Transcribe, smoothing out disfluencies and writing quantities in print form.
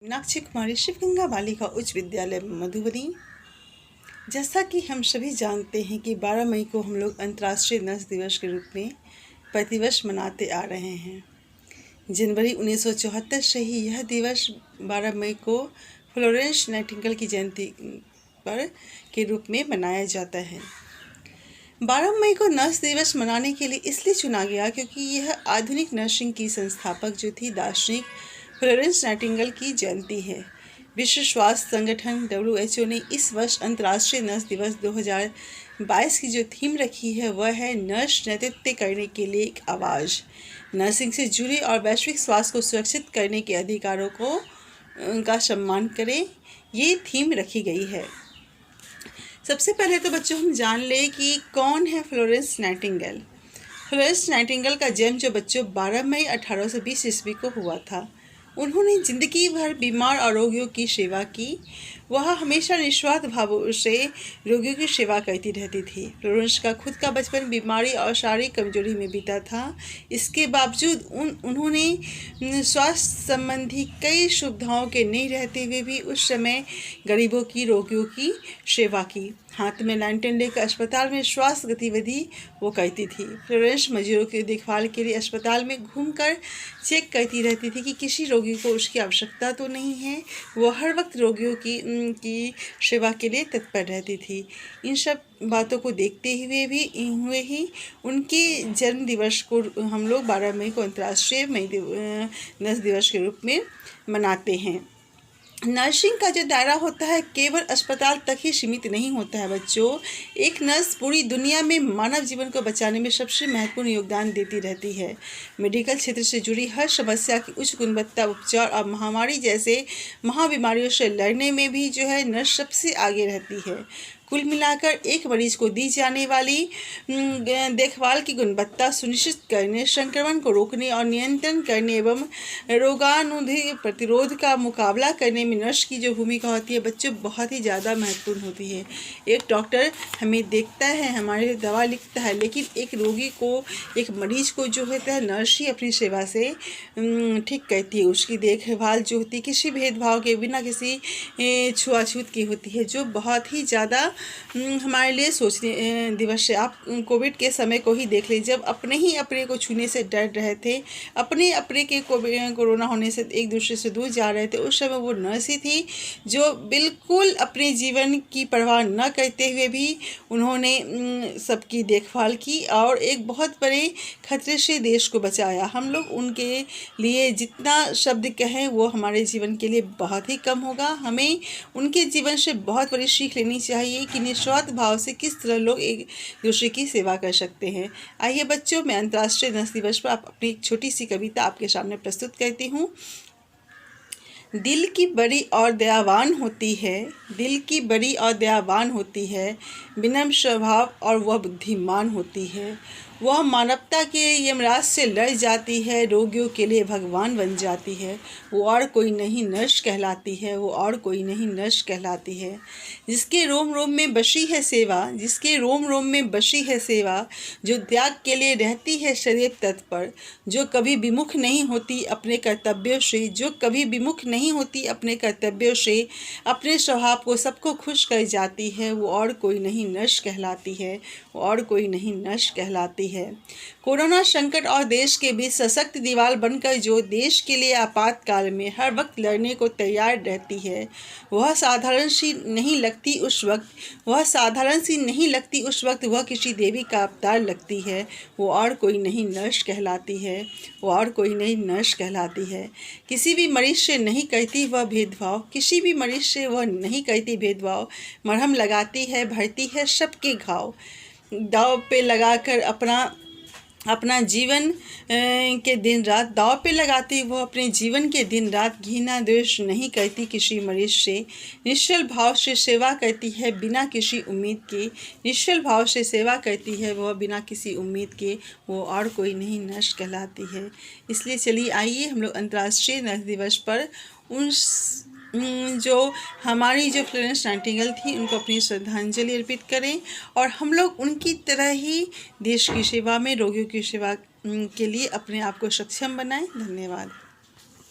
मीनाक्षी कुमारी शिवगंगा बालिका उच्च विद्यालय मधुबनी। जैसा कि हम सभी जानते हैं कि 12 मई को हम लोग अंतर्राष्ट्रीय नर्स दिवस के रूप में प्रतिवर्ष मनाते आ रहे हैं। जनवरी 1974 से ही यह दिवस 12 मई को फ्लोरेंस नाइटिंगेल की जयंती पर के रूप में मनाया जाता है। 12 मई को नर्स दिवस मनाने के लिए इसलिए चुना गया क्योंकि यह आधुनिक नर्सिंग की संस्थापक जो थी दार्शनिक फ्लोरेंस नाइटिंगेल की जयंती है। विश्व स्वास्थ्य संगठन WHO ने इस वर्ष अंतर्राष्ट्रीय नर्स दिवस 2022 की जो थीम रखी है वह है नर्स नेतृत्व करने के लिए एक आवाज़। नर्सिंग से जुड़े और वैश्विक स्वास्थ्य को सुरक्षित करने के अधिकारों को उनका सम्मान करें, ये थीम रखी गई है। सबसे पहले तो बच्चों हम जान लें कि कौन है फ्लोरेंस नाइटिंगेल। फ्लोरेंस नाइटिंगेल का जन्म जो बच्चों 12 मई 1820 ईस्वी को हुआ था। उन्होंने जिंदगी भर बीमार और रोगियों की सेवा की। वह हमेशा निस्वार्थ भाव से रोगियों की सेवा करती रहती थी। फ्लोरेंस का खुद का बचपन बीमारी और शारीरिक कमजोरी में बीता था। इसके बावजूद उन्होंने स्वास्थ्य संबंधी कई सुविधाओं के नहीं रहते हुए भी उस समय गरीबों की रोगियों की सेवा की। हाथ में लैंटर्न लेकर अस्पताल में स्वास्थ्य गतिविधि वो करती थी। फ्लोरेंस मरीजों की देखभाल के लिए अस्पताल में घूमकर चेक करती रहती थी कि किसी रोगी को उसकी आवश्यकता तो नहीं है। वो हर वक्त रोगियों की सेवा के लिए तत्पर रहती थी। इन सब बातों को देखते हुए ही उनके जन्म दिवस को हम लोग 12 मई को अंतर्राष्ट्रीय नर्स दिवस के रूप में मनाते हैं। नर्सिंग का जो दायरा होता है केवल अस्पताल तक ही सीमित नहीं होता है बच्चों। एक नर्स पूरी दुनिया में मानव जीवन को बचाने में सबसे महत्वपूर्ण योगदान देती रहती है। मेडिकल क्षेत्र से जुड़ी हर समस्या की उच्च गुणवत्ता उपचार और महामारी जैसे महाबीमारियों से लड़ने में भी जो है नर्स सबसे आगे रहती है। कुल मिलाकर एक मरीज को दी जाने वाली देखभाल की गुणवत्ता सुनिश्चित करने, संक्रमण को रोकने और नियंत्रण करने एवं रोगाणुरोधी प्रतिरोध का मुकाबला करने में नर्स की जो भूमिका होती है बच्चों बहुत ही ज़्यादा महत्वपूर्ण होती है। एक डॉक्टर हमें देखता है, हमारे लिए दवा लिखता है, लेकिन एक रोगी को, एक मरीज को जो होता है नर्स ही अपनी सेवा से ठीक करती है। उसकी देखभाल जो होती है किसी भेदभाव के बिना, किसी छुआछूत की होती है, जो बहुत ही ज़्यादा हमारे लिए सोचने दिवस है। आप कोविड के समय को ही देख लीजिए, जब अपने को छूने से डर रहे थे, अपने के कोरोना होने से एक दूसरे से दूर जा रहे थे, उस समय वो नर्स ही थी जो बिल्कुल अपने जीवन की परवाह न करते हुए भी उन्होंने सबकी देखभाल की और एक बहुत बड़े खतरे से देश को बचाया। हम लोग उनके लिए जितना शब्द कहें वो हमारे जीवन के लिए बहुत ही कम होगा। हमें उनके जीवन से बहुत बड़ी सीख लेनी चाहिए कि निस्वार्थ भाव से किस तरह लोग एक दूसरे की सेवा कर सकते हैं। आइए बच्चों, मैं अंतर्राष्ट्रीय नर्स दिवस पर अपनी छोटी सी कविता आपके सामने प्रस्तुत करती हूँ। दिल की बड़ी और दयावान होती है, दिल की बड़ी और दयावान होती है, विनम्र स्वभाव और वह बुद्धिमान होती है। वह मानवता के यमराज से लड़ जाती है, रोगियों के लिए भगवान बन जाती है। वो और कोई नहीं नर्स कहलाती है, वो और कोई नहीं नर्स कहलाती है। जिसके रोम रोम में बसी है सेवा, जिसके रोम रोम में बसी है सेवा, जो त्याग के लिए रहती है सदैव तत्पर, जो कभी विमुख नहीं होती अपने कर्तव्यों से, जो कभी विमुख नहीं होती अपने कर्तव्यों से, अपने स्वभाव को सबको खुश कर जाती है, वो और कोई नहीं नर्स कहलाती है, वो और कोई नहीं नर्स कहलाती है। कोरोना संकट और देश के बीच सशक्त दीवार बनकर जो देश के लिए आपातकाल में हर वक्त लड़ने को तैयार रहती है, वह साधारण सी नहीं लगती उस वक्त, वह साधारण सी नहीं लगती उस वक्त, वह किसी देवी का अवतार लगती है। वो और कोई नहीं नर्स कहलाती है, वो और कोई नहीं नर्स कहलाती है। किसी भी मरीज से नहीं करती वह भेदभाव, किसी भी मरीज से वह नहीं करती भेदभाव, मरहम लगाती है, भरती है सबके घाव। दाव पे लगाकर अपना जीवन के दिन रात दाव पे लगाती वो अपने जीवन के दिन रात, घृणा द्वेष नहीं करती किसी मरीज से, निश्चल भाव से सेवा करती है बिना किसी उम्मीद के, निश्चल भाव से सेवा करती है वह बिना किसी उम्मीद के, वो और कोई नहीं नर्स कहलाती है। इसलिए चलिए आइए हम लोग अंतर्राष्ट्रीय नर्स दिवस पर उन जो हमारी जो फ्लोरेंस नाइटिंगेल थी उनको अपनी श्रद्धांजलि अर्पित करें और हम लोग उनकी तरह ही देश की सेवा में, रोगियों की सेवा के लिए अपने आप को सक्षम बनाएं। धन्यवाद।